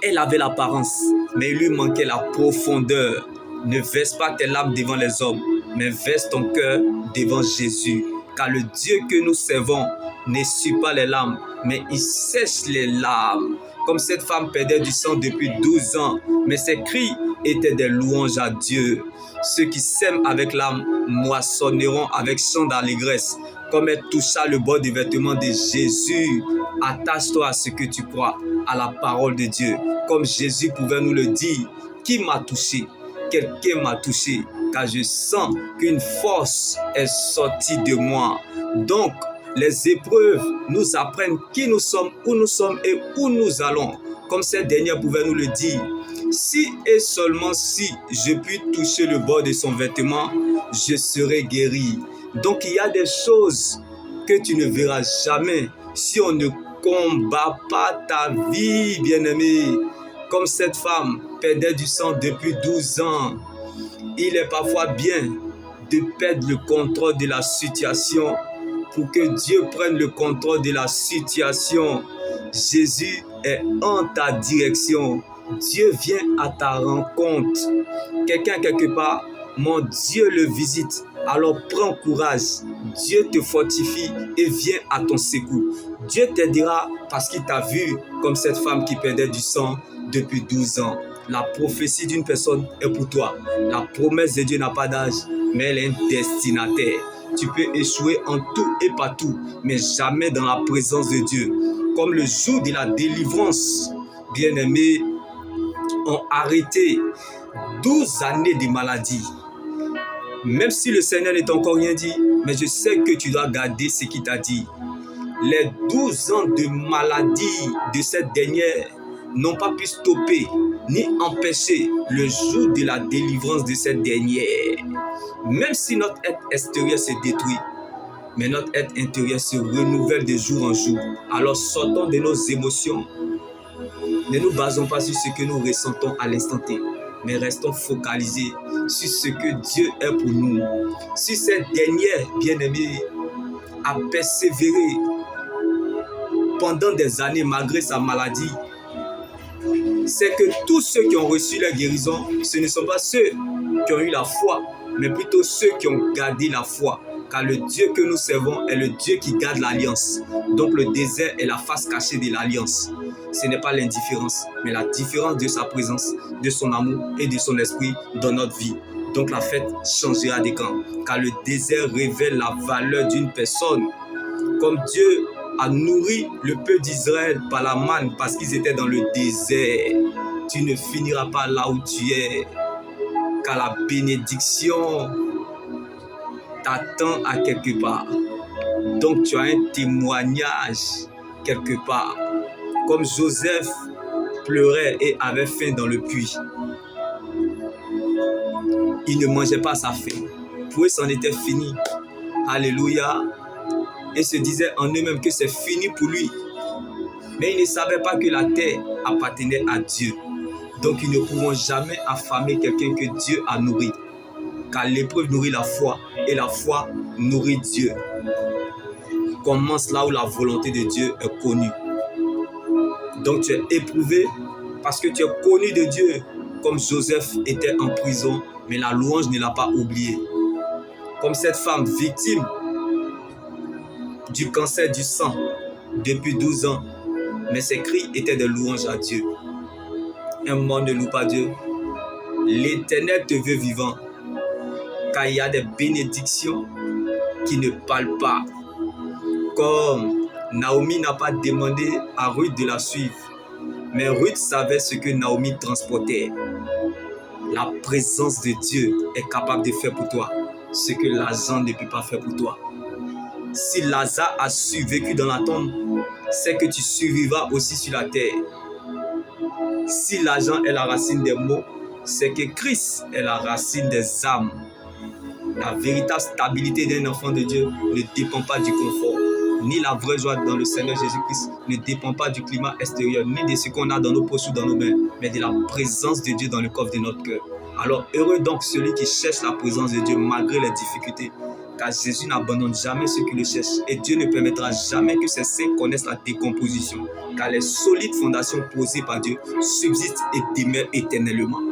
Elle avait l'apparence, mais il lui manquait la profondeur. Ne verse pas tes larmes devant les hommes, mais verse ton cœur devant Jésus. Car le Dieu que nous servons n'essuie pas les larmes, mais il sèche les larmes. Comme cette femme perdait du sang depuis 12 ans, mais ses cris étaient des louanges à Dieu. Ceux qui sèment avec l'âme moissonneront avec chant d'allégresse. Comme elle toucha le bord du vêtement de Jésus, attache-toi à ce que tu crois, à la parole de Dieu. Comme Jésus pouvait nous le dire, qui m'a touché? Quelqu'un m'a touché, car je sens qu'une force est sortie de moi. Donc, les épreuves nous apprennent qui nous sommes et où nous allons. Comme cette dernière pouvait nous le dire. Si et seulement si je puis toucher le bord de son vêtement, je serai guéri. Donc il y a des choses que tu ne verras jamais si on ne combat pas ta vie, bien-aimé. Comme cette femme perdait du sang depuis 12 ans. Il est parfois bien de perdre le contrôle de la situation pour que Dieu prenne le contrôle de la situation. Jésus est en ta direction. Dieu vient à ta rencontre. Quelqu'un quelque part, mon Dieu le visite. Alors prends courage. Dieu te fortifie et vient à ton secours. Dieu t'aidera parce qu'il t'a vu comme cette femme qui perdait du sang depuis 12 ans. La prophétie d'une personne est pour toi. La promesse de Dieu n'a pas d'âge, mais elle est un destinataire. Tu peux échouer en tout et partout, mais jamais dans la présence de Dieu. Comme le jour de la délivrance, bien-aimés, ont arrêté 12 années de maladie. Même si le Seigneur n'est encore rien dit, mais je sais que tu dois garder ce qu'il t'a dit. Les 12 ans de maladie de cette dernière n'ont pas pu stopper ni empêcher le jour de la délivrance de cette dernière. Même si notre être extérieur se détruit, mais notre être intérieur se renouvelle de jour en jour. Alors sortons de nos émotions. Ne nous basons pas sur ce que nous ressentons à l'instant T, mais restons focalisés sur ce que Dieu est pour nous. Si cette dernière, bien-aimée, a persévéré pendant des années malgré sa maladie, c'est que tous ceux qui ont reçu la guérison, ce ne sont pas ceux qui ont eu la foi, mais plutôt ceux qui ont gardé la foi. Car le Dieu que nous servons est le Dieu qui garde l'alliance. Donc le désert est la face cachée de l'alliance. Ce n'est pas l'indifférence, mais la différence de sa présence, de son amour et de son esprit dans notre vie. Donc la fête changera de camp. Car le désert révèle la valeur d'une personne. Comme Dieu a nourri le peuple d'Israël par la manne parce qu'ils étaient dans le désert, tu ne finiras pas là où tu es. Car la bénédiction t'attend à quelque part. Donc tu as un témoignage quelque part. Comme Joseph pleurait et avait faim dans le puits. Il ne mangeait pas sa faim. Pour eux, c'en était fini. Alléluia. Et se disait en eux-mêmes que c'est fini pour lui. Mais ils ne savaient pas que la terre appartenait à Dieu. Donc ils ne pourront jamais affamer quelqu'un que Dieu a nourri. Car l'épreuve nourrit la foi et la foi nourrit Dieu. Commence là où la volonté de Dieu est connue. Donc tu es éprouvé parce que tu es connu de Dieu. Comme Joseph était en prison, mais la louange ne l'a pas oublié. Comme cette femme victime du cancer du sang depuis 12 ans, mais ses cris étaient des louanges à Dieu. Un monde ne loue pas Dieu. L'Éternel te veut vivant, car il y a des bénédictions qui ne parlent pas. Comme Naomi n'a pas demandé à Ruth de la suivre, mais Ruth savait ce que Naomi transportait. La présence de Dieu est capable de faire pour toi ce que l'argent ne peut pas faire pour toi. Si Lazare a survécu dans la tombe, c'est que tu survivras aussi sur la terre. Si l'argent est la racine des maux, c'est que Christ est la racine des âmes. La véritable stabilité d'un enfant de Dieu ne dépend pas du confort, ni la vraie joie dans le Seigneur Jésus-Christ ne dépend pas du climat extérieur, ni de ce qu'on a dans nos poches ou dans nos mains, mais de la présence de Dieu dans le coffre de notre cœur. Alors heureux donc celui qui cherche la présence de Dieu malgré les difficultés, car Jésus n'abandonne jamais ceux qui le cherchent et Dieu ne permettra jamais que ses saints connaissent la décomposition, car les solides fondations posées par Dieu subsistent et demeurent éternellement.